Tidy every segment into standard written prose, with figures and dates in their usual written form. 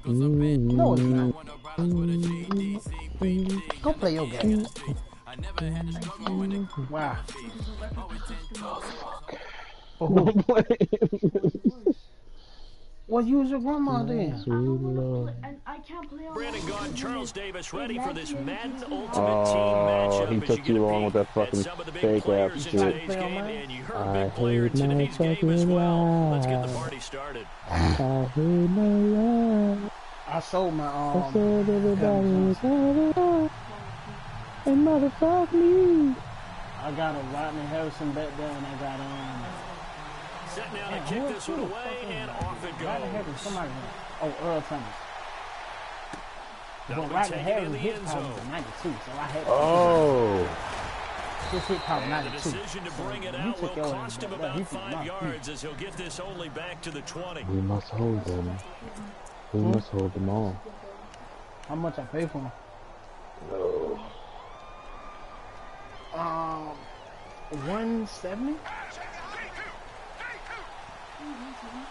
No, it's not. Go play your game. Wow. Oh, fuck. Well, use your grandma then. Brandon Gaudin, Charles Davis ready for this Madden Ultimate Team matchup. He took too long with that fucking fake ass shit. And you heard a big player in today's game as well. Let's get the party started. I sold my I sold everybody and motherfuck me. I got a Rodney Harrison back there, and I got Setting out to kick this one away, and off it goes. Rodney Harrison, somebody. Oh, Earl Thomas. But Rodney Harrison hit probably 92, so I had to. Oh. Just hit probably And 92. the decision to bring it out will cost him about 5 yards as he'll get this only back to the 20. We must hold them. We must hold them all. How much I pay for him? No. 170?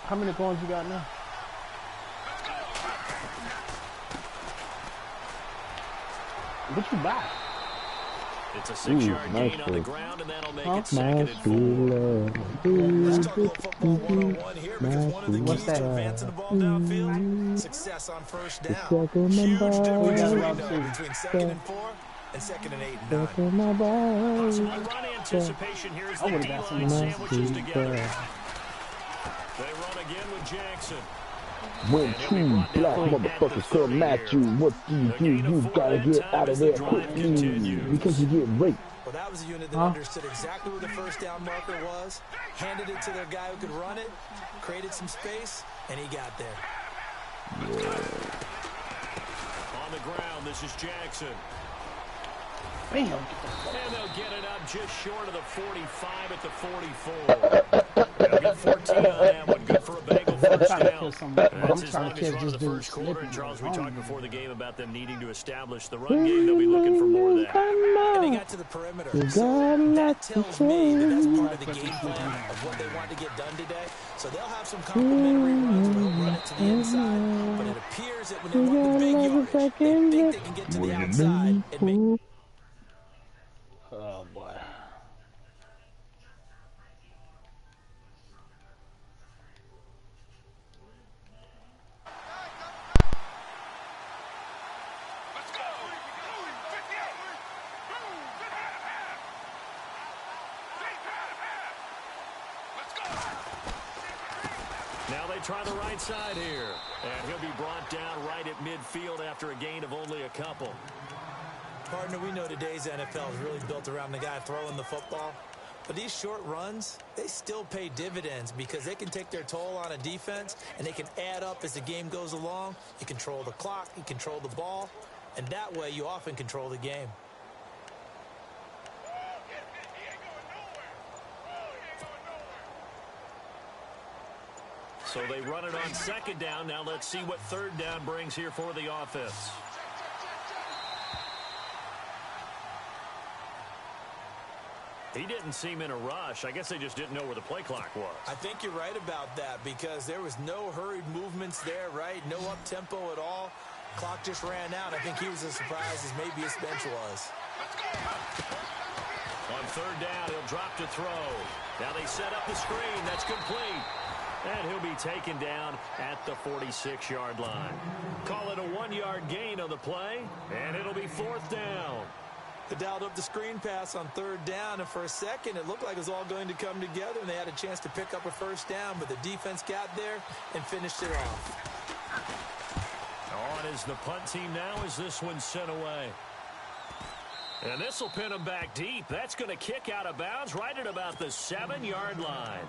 How many coins you got now? What you buy? It's a 6-yard gain on the ground, and that'll make it 2nd and 4. Let's talk about football 101 here, because one of the keys to advancing the ball downfield, success on first down. Huge difference between 2nd and 4 and 2nd and 8 and 9. Possible run anticipation here as the D-line sandwiches together. They run again with Jackson. When two black motherfuckers come at you, what do? You gotta get out of there quickly because you get raped. Well, that was a unit that understood exactly where the first down marker was, handed it to their guy who could run it, created some space, and he got there. Yeah. On the ground, this is Jackson. Bam. And they'll get it up just short of the 45 at the 44. They'll get 14 on that one. Good for a Bengal first down. That's as long as run of the first quarter. And Charles, we talked before the game about them needing to establish the run game. They'll be looking for more of that. And they got to the perimeter. So that tells me that that's part of the game plan of what they want to get done today. So they'll have some complementary runs where they'll run it to the inside. But it appears that when they want the big yardage, they think they can get to the outside and make... Oh, boy. Now they try the right side here. And he'll be brought down right at midfield after a gain of only a couple. Partner, we know today's NFL is really built around the guy throwing the football. But these short runs, they still pay dividends because they can take their toll on a defense and they can add up as the game goes along. You control the clock, you control the ball, and that way you often control the game. So they run it on 2nd down. Now let's see what 3rd down brings here for the offense. He didn't seem in a rush. I guess they just didn't know where the play clock was. I think you're right about that because there was no hurried movements there, right? No up-tempo at all. Clock just ran out. I think he was as surprised as maybe his bench was. On 3rd down, he'll drop to throw. Now they set up the screen. That's complete. And he'll be taken down at the 46-yard line. Call it a 1-yard gain on the play, and it'll be 4th down. They dialed up the screen pass on 3rd down, and for a second, it looked like it was all going to come together, and they had a chance to pick up a first down, but the defense got there and finished it off. On is the punt team now as this one's sent away. And this will pin them back deep. That's going to kick out of bounds right at about the 7-yard line.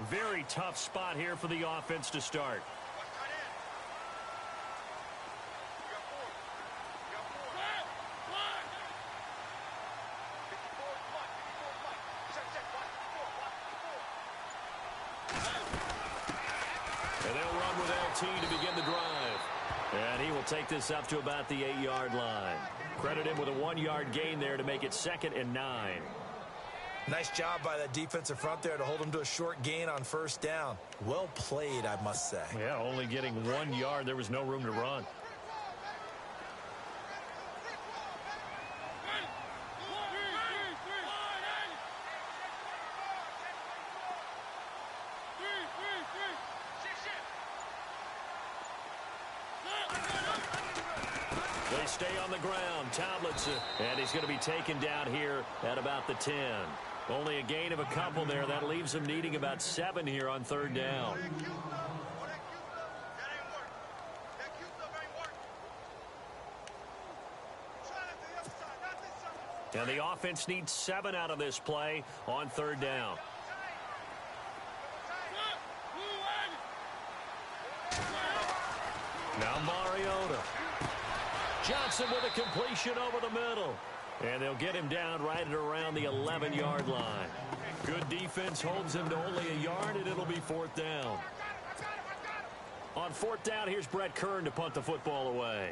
Very tough spot here for the offense to start. And they'll run with LT to begin the drive. And he will take this up to about the 8-yard line. Credit him with a 1-yard gain there to make it 2nd and 9. Nice job by that defensive front there to hold him to a short gain on 1st down. Well played, I must say. Yeah, only getting 1 yard. There was no room to run. They stay on the ground. Tomlinson. And he's going to be taken down here at about the 10. Only a gain of a couple there. That leaves him needing about 7 here on 3rd down. And the offense needs 7 out of this play on 3rd down. Now Mariota. Johnson with a completion over the middle. And they'll get him down right at around the 11-yard line. Good defense holds him to only a yard, and it'll be 4th down. On 4th down, here's Brett Kern to punt the football away.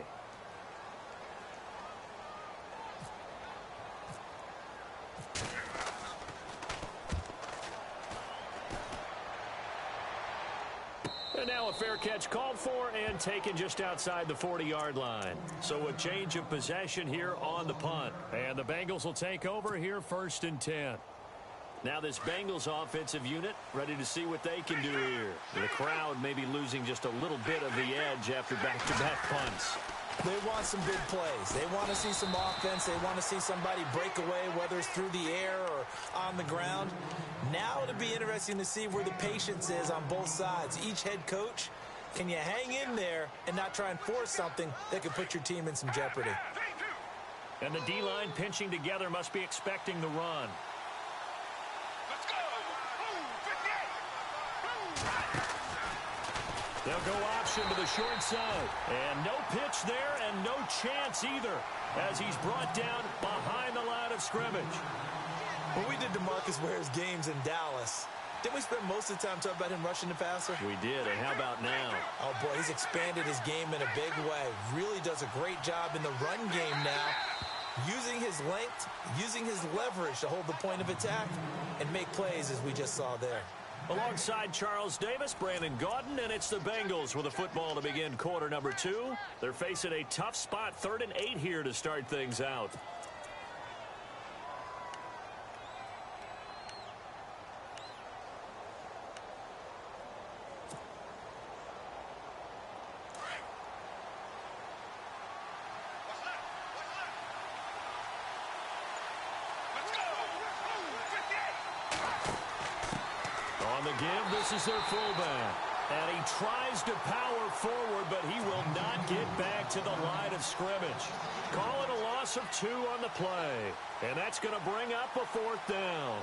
And now a fair catch called for and taken just outside the 40-yard line. So a change of possession here on the punt. And the Bengals will take over here 1st and 10. Now this Bengals offensive unit ready to see what they can do here. The crowd may be losing just a little bit of the edge after back-to-back punts. They want some big plays. They want to see some offense. They want to see somebody break away, whether it's through the air or on the ground. Now it'll be interesting to see where the patience is on both sides. Each head coach, can you hang in there and not try and force something that could put your team in some jeopardy? And the D-line pinching together must be expecting the run. They'll go option to the short side. And no pitch there and no chance either as he's brought down behind the line of scrimmage. When we did DeMarcus Ware's games in Dallas, didn't we spend most of the time talking about him rushing the passer? We did, and how about now? Oh, boy, he's expanded his game in a big way. Really does a great job in the run game now, using his length, using his leverage to hold the point of attack and make plays as we just saw there. Alongside Charles Davis, Brandon Gaudin, and it's the Bengals with a football to begin quarter number 2. They're facing a tough spot, 3rd and 8 here to start things out. On the give, this is their fullback. And he tries to power forward, but he will not get back to the line of scrimmage. Call it a loss of 2 on the play. And that's going to bring up a 4th down.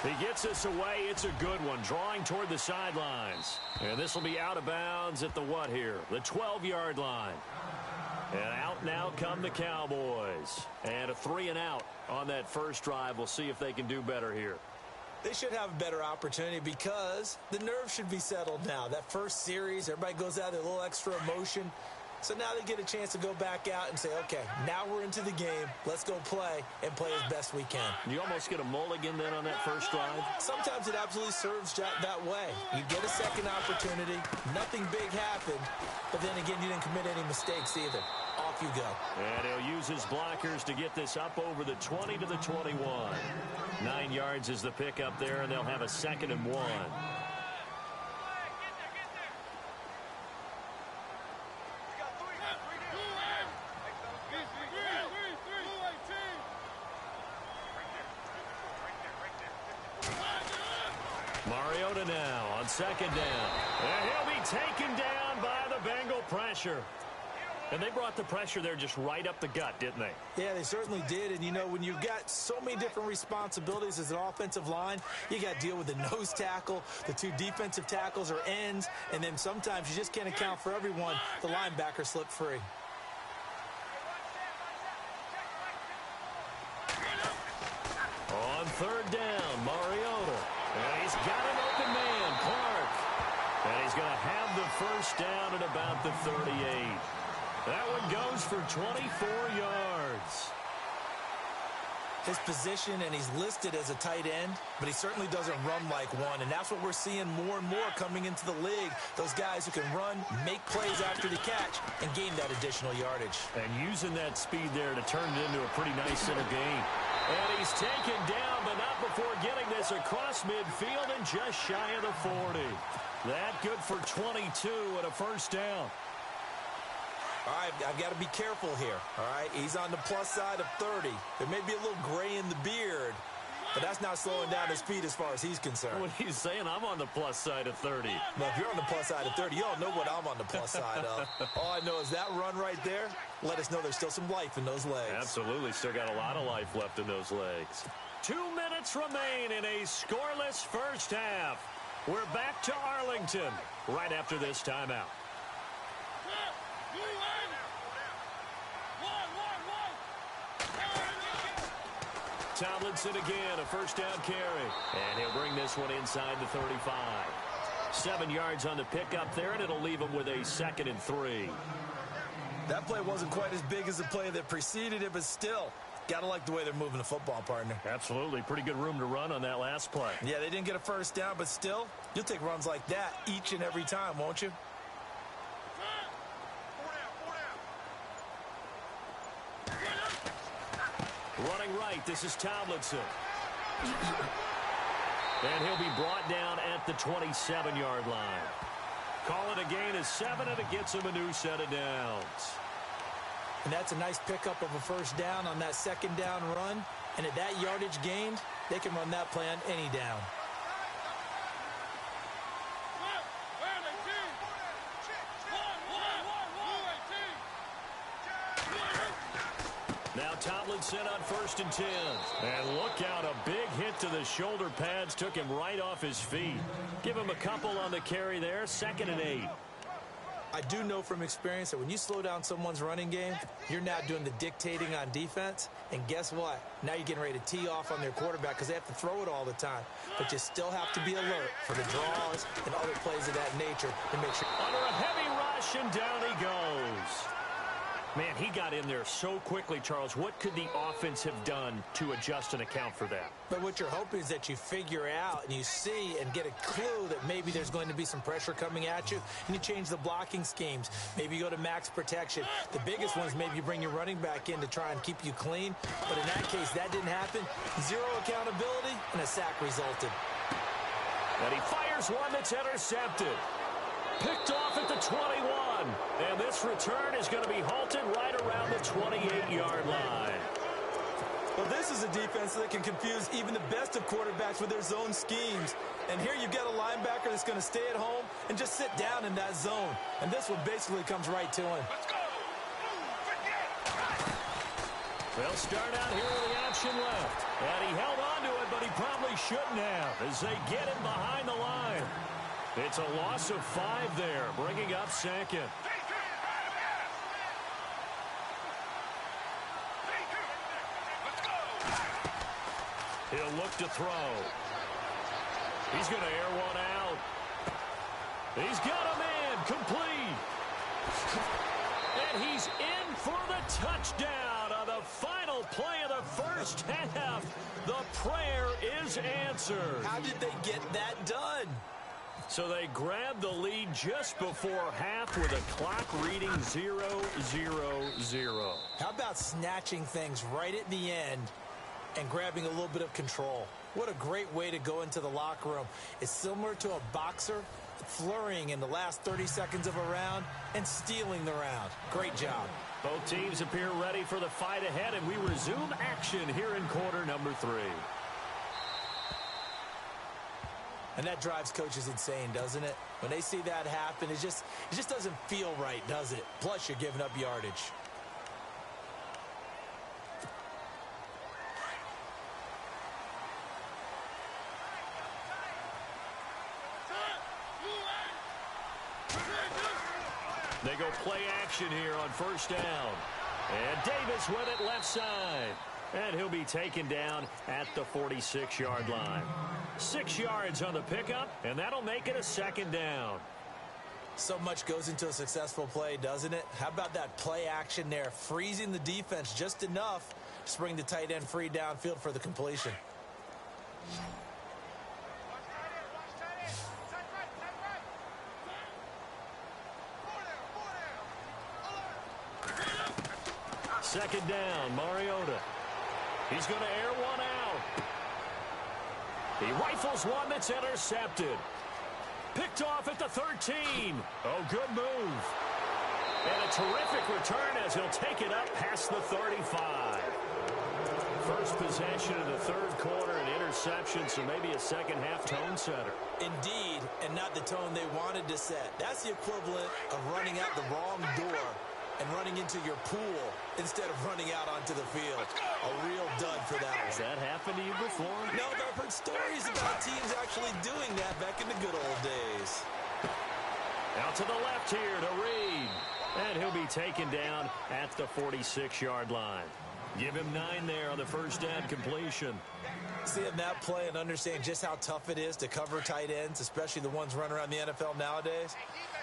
He gets us away. It's a good one, drawing toward the sidelines. And this will be out of bounds at the what here? The 12-yard line. And out now come the Cowboys. And a 3-and-out on that first drive. We'll see if they can do better here. They should have a better opportunity because the nerves should be settled now. That first series, everybody goes out with a little extra emotion. So now they get a chance to go back out and say, okay, now we're into the game. Let's go play and play as best we can. You almost get a mulligan then on that first drive? Sometimes it absolutely serves that way. You get a second opportunity. Nothing big happened. But then again, you didn't commit any mistakes either. Off you go. And he'll use his blockers to get this up over the 20 to the 21. 9 yards is the pickup there, and they'll have a 2nd and 1. Mariota now on 2nd down. And he'll be taken down by the Bengal pressure. And they brought the pressure there just right up the gut, didn't they? Yeah, they certainly did. And, you know, when you've got so many different responsibilities as an offensive line, you got to deal with the nose tackle, the 2 defensive tackles or ends, and then sometimes you just can't account for everyone. The linebacker slipped free. On 3rd down, Mariota. And he's got an open man, Clark. going to have the first down at about the 38. That one goes for 24 yards. His position, and he's listed as a tight end, but he certainly doesn't run like one, and that's what we're seeing more and more coming into the league. Those guys who can run, make plays after the catch, and gain that additional yardage. And using that speed there to turn it into a pretty nice center gain. And he's taken down, but not before getting this across midfield and just shy of the 40. That good for 22 and a first down. All right, I've got to be careful here, all right? He's on the plus side of 30. There may be a little gray in the beard, but that's not slowing down his speed as far as he's concerned. What he's saying, I'm on the plus side of 30. Well, if you're on the plus side of 30, you don't know what I'm on the plus side of. All I know is that run right there, let us know there's still some life in those legs. Absolutely, still got a lot of life left in those legs. 2 minutes remain in a scoreless first half. We're back to Arlington right after this timeout. Tomlinson again, a first down carry. And he'll bring this one inside the 35. 7 yards on the pickup there, and it'll leave him with a 2nd and 3. That play wasn't quite as big as the play that preceded it, but still, got to like the way they're moving the football, partner. Absolutely. Pretty good room to run on that last play. Yeah, they didn't get a first down, but still, you'll take runs like that each and every time, won't you? Running right, this is Tomlinson. And he'll be brought down at the 27-yard line. Call it a gain of 7, and it gets him a new set of downs. And that's a nice pickup of a first down on that 2nd down run. And at that yardage gained, they can run that play on any down. Now Tomlinson on 1st and 10. And look out, a big hit to the shoulder pads took him right off his feet. Give him a couple on the carry there, 2nd and 8. I do know from experience that when you slow down someone's running game, you're now doing the dictating on defense. And guess what? Now you're getting ready to tee off on their quarterback because they have to throw it all the time. But you still have to be alert for the draws and other plays of that nature to make sure. Under a heavy rush, and down he goes. Man, he got in there so quickly, Charles. What could the offense have done to adjust and account for that? But what you're hoping is that you figure out and you see and get a clue that maybe there's going to be some pressure coming at you, and you change the blocking schemes. Maybe you go to max protection. The biggest one is maybe you bring your running back in to try and keep you clean. But in that case, that didn't happen. 0 accountability, and a sack resulted. And he fires one that's intercepted. Picked off at the 21. And this return is going to be halted right around the 28-yard line. Well, this is a defense that can confuse even the best of quarterbacks with their zone schemes. And here you've got a linebacker that's going to stay at home and just sit down in that zone. And this one basically comes right to him. Let's go. They'll start out here with the option left. And he held on to it, but he probably shouldn't have as they get him behind the line. It's a loss of 5 there, bringing up 2nd. He'll look to throw. He's going to air one out. He's got him in, complete. And he's in for the touchdown on the final play of the first half. The prayer is answered. How did they get that done? So they grabbed the lead just before half with a clock reading 0-0-0. How about snatching things right at the end and grabbing a little bit of control? What a great way to go into the locker room. It's similar to a boxer flurrying in the last 30 seconds of a round and stealing the round. Great job. Both teams appear ready for the fight ahead, and we resume action here in quarter number 3. And that drives coaches insane, doesn't it? When they see that happen, it just doesn't feel right, does it? Plus, you're giving up yardage. They go play action here on first down. And Davis with it left side. And he'll be taken down at the 46-yard line. 6 yards on the pickup, and that'll make it a 2nd down. So much goes into a successful play, doesn't it? How about that play action there, freezing the defense just enough to bring the tight end free downfield for the completion. Second down, Mariota. He's going to air one out. He rifles one that's intercepted. Picked off at the 13. Oh, good move. And a terrific return as he'll take it up past the 35. First possession of the third quarter, an interception, so maybe a second-half tone setter. Indeed, and not the tone they wanted to set. That's the equivalent of running out the wrong door and running into your pool instead of running out onto the field. A real dud for that one. Has that happened to you before? No, but I've heard stories about teams actually doing that back in the good old days. Out to the left here to Reed. And he'll be taken down at the 46-yard line. Give him 9 there on the first down completion. Seeing that play and understanding just how tough it is to cover tight ends, especially the ones running around the NFL nowadays,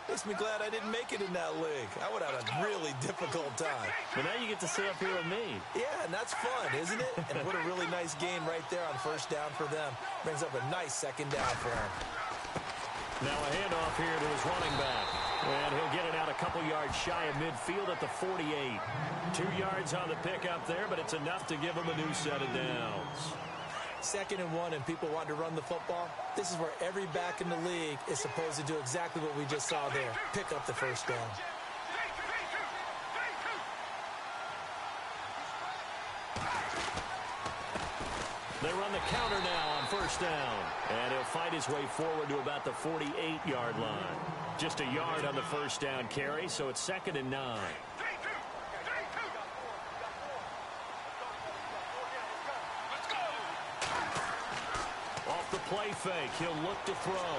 makes me glad I didn't make it in that league. I would have a really difficult time. But now you get to sit up here with me. Yeah, and that's fun, isn't it? And what a really nice gain right there on first down for them. Brings up a nice second down for him. Now a handoff here to his running back. And he'll get it out a couple yards shy of midfield at the 48. 2 yards on the pickup there, but it's enough to give him a new set of downs. 2nd and 1, and people want to run the football. This is where every back in the league is supposed to do exactly what we just saw there. Pick up the first down. They run the counter now on first down. And he'll fight his way forward to about the 48-yard line. Just a yard on the first down carry, so it's 2nd and 9. Off the play fake, he'll look to throw.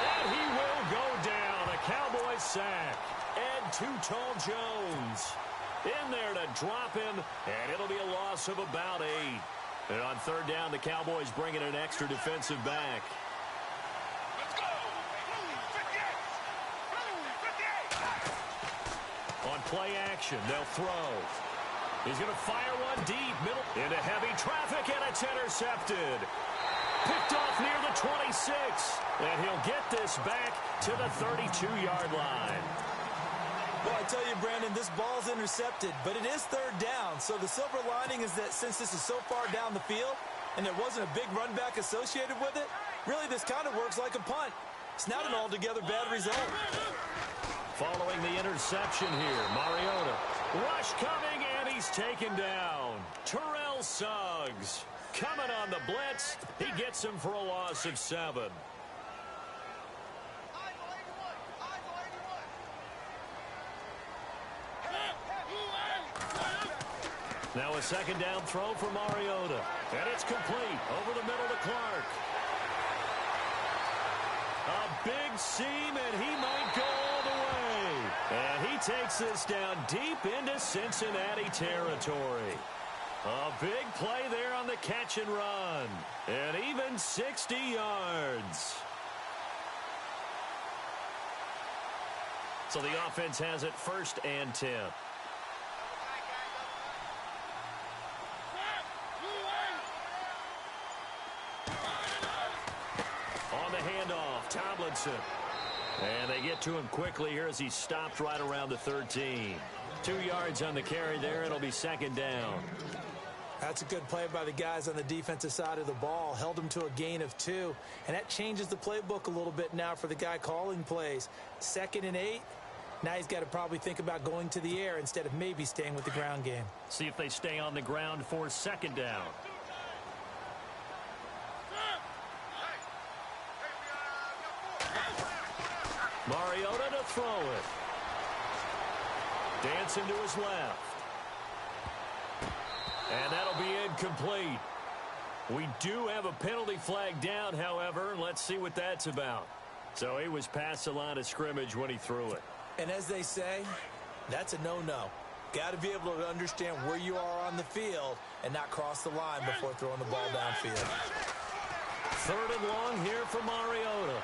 And he will go down. A Cowboy sack. And Too-Tall Jones in there to drop him, and it'll be a loss of about 8. And on third down, the Cowboys bring in an extra defensive back. On play action, they'll throw. He's going to fire one deep, middle, into heavy traffic, and it's intercepted. Picked off near the 26, and he'll get this back to the 32-yard line. Well, I tell you, Brandon, this ball's intercepted, but it is third down. So the silver lining is that since this is so far down the field and there wasn't a big run back associated with it, really this kind of works like a punt. It's not an altogether bad result. Following the interception here, Mariota. Rush coming, and he's taken down. Terrell Suggs coming on the blitz. He gets him for a loss of 7. Now a second down throw for Mariota. And it's complete over the middle to Clark. A big seam, and he might go all the way. And he takes this down deep into Cincinnati territory. A big play there on the catch and run. And even 60 yards. So the offense has it 1st and 10. On the handoff, Tomlinson. And they get to him quickly here as he stopped right around the 13. 2 yards on the carry there. It'll be 2nd down. That's a good play by the guys on the defensive side of the ball. Held him to a gain of 2. And that changes the playbook a little bit now for the guy calling plays. 2nd and 8. Now he's got to probably think about going to the air instead of maybe staying with the ground game. See if they stay on the ground for 2nd down. Mariota to throw it. Dancing to his left. And that'll be incomplete. We do have a penalty flag down, however. Let's see what that's about. So he was past the line of scrimmage when he threw it. And as they say, that's a no-no. Got to be able to understand where you are on the field and not cross the line before throwing the ball downfield. 3rd and long here for Mariota.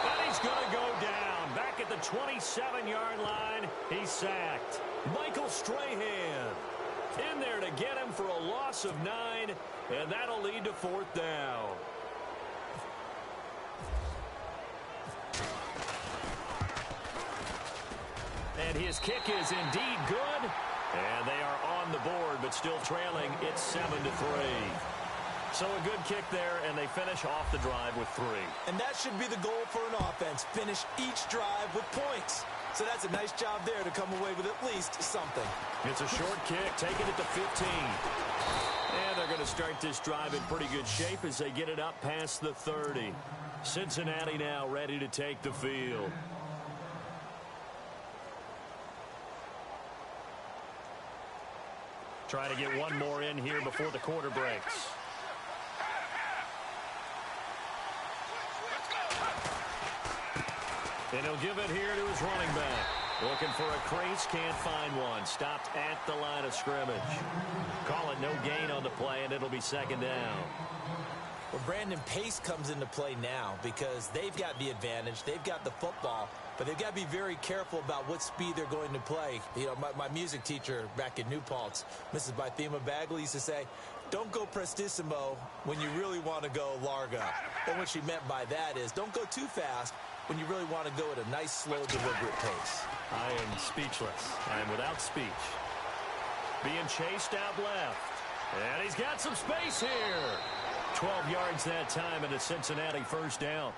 And he's going to go down back at the 27-yard line. He's sacked. Michael Strahan in there to get him for a loss of 9, and that'll lead to 4th down. And his kick is indeed good. And they are on the board, but still trailing. It's 7-3. So a good kick there, and they finish off the drive with 3. And that should be the goal for an offense. Finish each drive with points. So that's a nice job there to come away with at least something. It's a short kick, taking it to 15. And they're going to start this drive in pretty good shape as they get it up past the 30. Cincinnati now ready to take the field. Try to get one more in here before the quarter breaks. And he'll give it here to his running back. Looking for a crease, can't find one. Stopped at the line of scrimmage. Call it no gain on the play, and it'll be 2nd down. Well, Brandon, pace comes into play now because they've got the advantage. They've got the football, but they've got to be very careful about what speed they're going to play. You know, my music teacher back in New Paltz, Mrs. Bythema Bagley, used to say, don't go prestissimo when you really want to go largo. And what she meant by that is don't go too fast when you really want to go at a nice, slow, deliberate pace. I am speechless. I am without speech. Being chased out left. And he's got some space here. 12 yards that time, and a Cincinnati 1st down.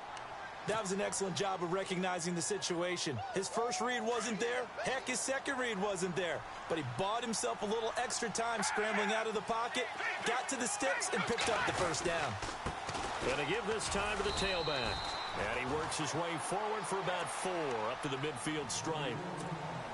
That was an excellent job of recognizing the situation. His first read wasn't there. Heck, his second read wasn't there. But he bought himself a little extra time scrambling out of the pocket, got to the sticks, and picked up the 1st down. Going to give this time to the tailback. And he works his way forward for about 4 up to the midfield stripe.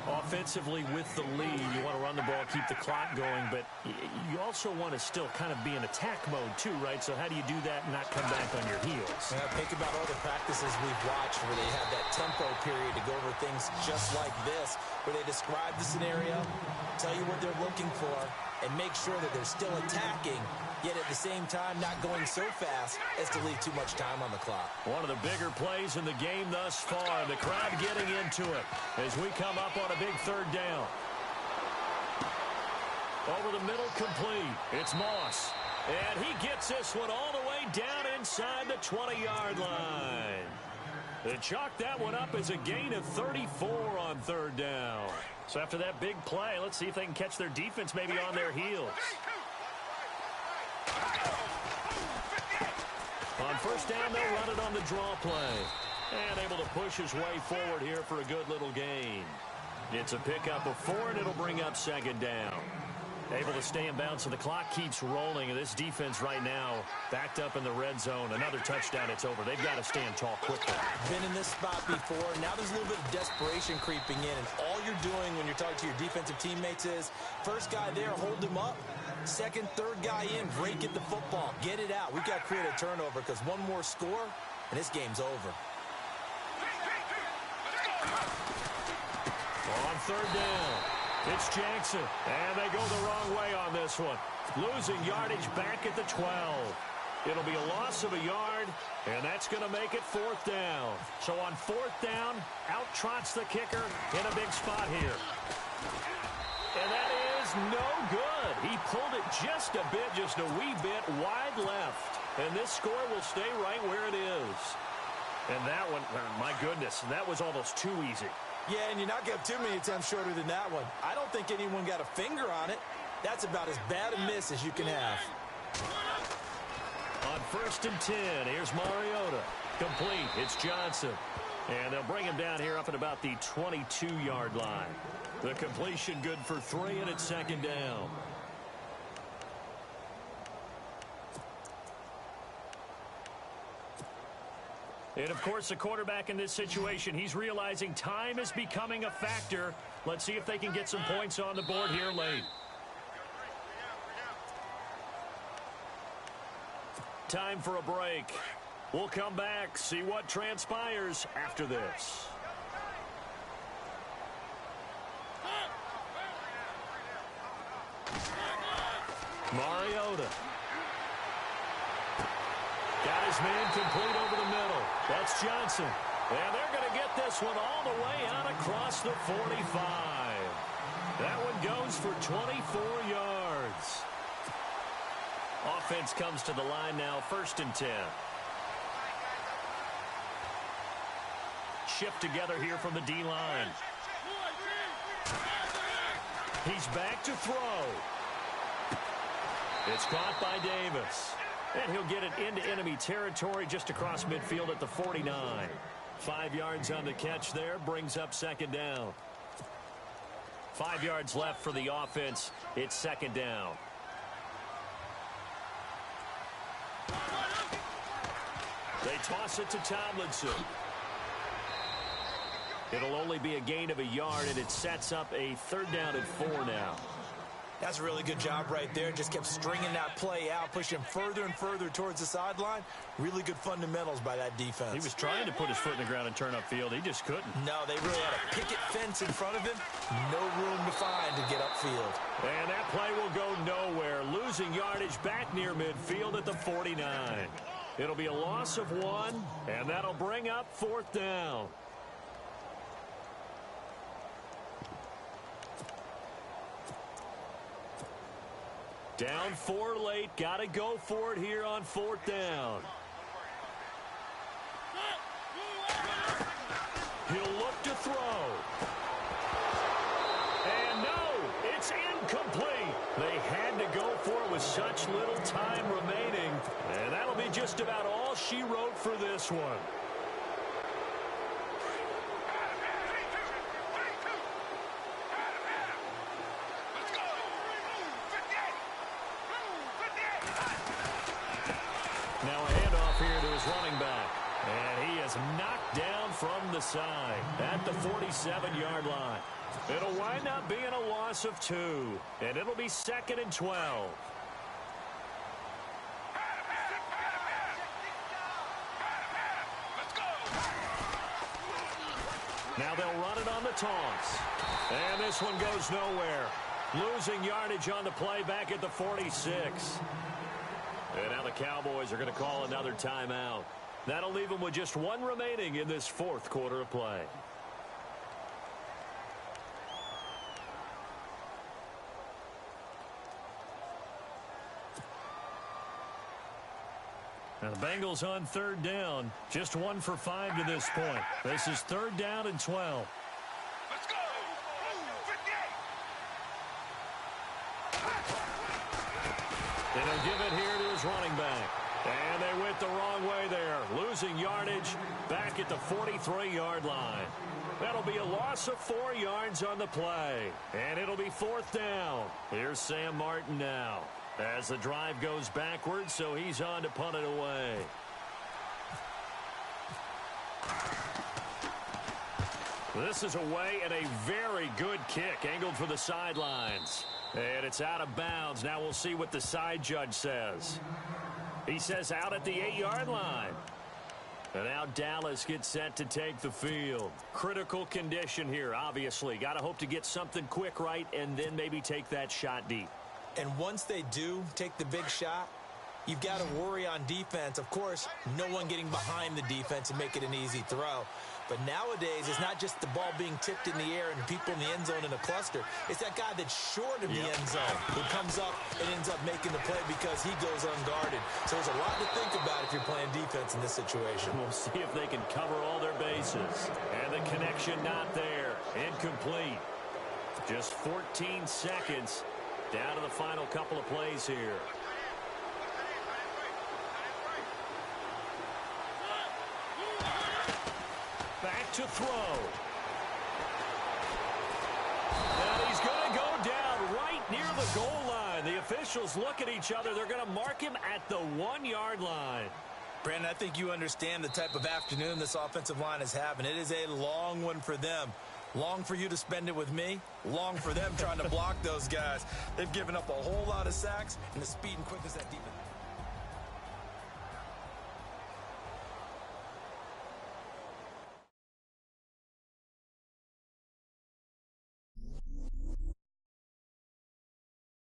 Offensively with the lead, you want to run the ball, keep the clock going, but you also want to still kind of be in attack mode too, right? So how do you do that and not come back on your heels? Yeah, think about all the practices we've watched where they have that tempo period to go over things just like this, where they describe the scenario, tell you what they're looking for, and make sure that they're still attacking, yet at the same time not going so fast as to leave too much time on the clock. One of the bigger plays in the game thus far. The crowd getting into it as we come up on a big 3rd down. Over the middle, complete. It's Moss. And he gets this one all the way down inside the 20-yard line. They chalk that one up as a gain of 34 on 3rd down. So after that big play, let's see if they can catch their defense maybe on their heels. On 1st down, they'll run it on the draw play. And able to push his way forward here for a good little gain. It's a pickup of 4, and it'll bring up 2nd down. Able to stay in bounds, so the clock keeps rolling. And this defense right now backed up in the red zone. Another touchdown, it's over. They've got to stand tall quickly. Been in this spot before. Now there's a little bit of desperation creeping in. And all you're doing when you're talking to your defensive teammates is, first guy there, hold him up. Second, third guy in, break at the football. Get it out. We've got to create a turnover because one more score, and this game's over. On 3rd down, it's Jackson. And they go the wrong way on this one. Losing yardage back at the 12. It'll be a loss of a yard, and that's going to make it 4th down. So on 4th down, out trots the kicker in a big spot here. And that is no good. He pulled it just a bit, just a wee bit wide left. And this score will stay right where it is. And that one, my goodness, that was almost too easy. Yeah, and you're not getting too many attempts shorter than that one. I don't think anyone got a finger on it. That's about as bad a miss as you can have. On 1st and 10, here's Mariota. Complete. It's Johnson. And they'll bring him down here up at about the 22-yard line. The completion good for 3, and it's 2nd down. And, of course, the quarterback in this situation, he's realizing time is becoming a factor. Let's see if they can get some points on the board here late. Time for a break. We'll come back, see what transpires after this. Mariota. Got his man complete over the middle. That's Johnson. And they're going to get this one all the way out across the 45. That one goes for 24 yards. Offense comes to the line now, 1st and 10. Shift together here from the D-line. He's back to throw. It's caught by Davis. And he'll get it into enemy territory just across midfield at the 49. 5 yards on the catch there, brings up 2nd down. 5 yards left for the offense. It's 2nd down. They toss it to Tomlinson. It'll only be a gain of a yard, and it sets up a 3rd down and 4 now. That's a really good job right there. Just kept stringing that play out, pushing further and further towards the sideline. Really good fundamentals by that defense. He was trying to put his foot in the ground and turn upfield. He just couldn't. No, they really had a picket fence in front of him. No room to find to get upfield. And that play will go nowhere. Losing yardage back near midfield at the 49. It'll be a loss of 1, and that'll bring up 4th down. Down 4 late. Got to go for it here on 4th down. He'll look to throw. And no, it's incomplete. They had to go for it with such little time remaining. And that'll be just about all she wrote for this one. Now a handoff here to his running back. And he is knocked down from the side at the 47-yard line. It'll wind up being a loss of 2. And it'll be 2nd and 12. Now they'll run it on the toss. And this one goes nowhere. Losing yardage on the play back at the 46. And now the Cowboys are going to call another timeout. That'll leave them with just 1 remaining in this 4th quarter of play. Now the Bengals on 3rd down. Just 1 for 5 to this point. This is 3rd down and 12. Let's go! And he'll give it here to his running back. And they went the wrong way there. Losing yardage back at the 43-yard line. That'll be a loss of 4 yards on the play. And it'll be 4th down. Here's Sam Martin now. As the drive goes backwards, so he's on to punt it away. This is away and a very good kick angled for the sidelines. And it's out of bounds. Now we'll see what the side judge says. He says out at the 8-yard line. And now Dallas gets set to take the field. Critical condition here, obviously. Got to hope to get something quick right and then maybe take that shot deep. And once they do take the big shot, you've got to worry on defense. Of course, no one getting behind the defense and make it an easy throw. But nowadays, it's not just the ball being tipped in the air and people in the end zone in a cluster. It's that guy that's short of the end zone who comes up and ends up making the play because he goes unguarded. So there's a lot to think about if you're playing defense in this situation. We'll see if they can cover all their bases. And the connection not there. Incomplete. Just 14 seconds down to the final couple of plays here. Back to throw. And he's going to go down right near the goal line. The officials look at each other. They're going to mark him at the 1-yard line. Brandon, I think you understand the type of afternoon this offensive line is having. It is a long one for them. Long for you to spend it with me. Long for them trying to block those guys. They've given up a whole lot of sacks, and the speed and quickness that defense.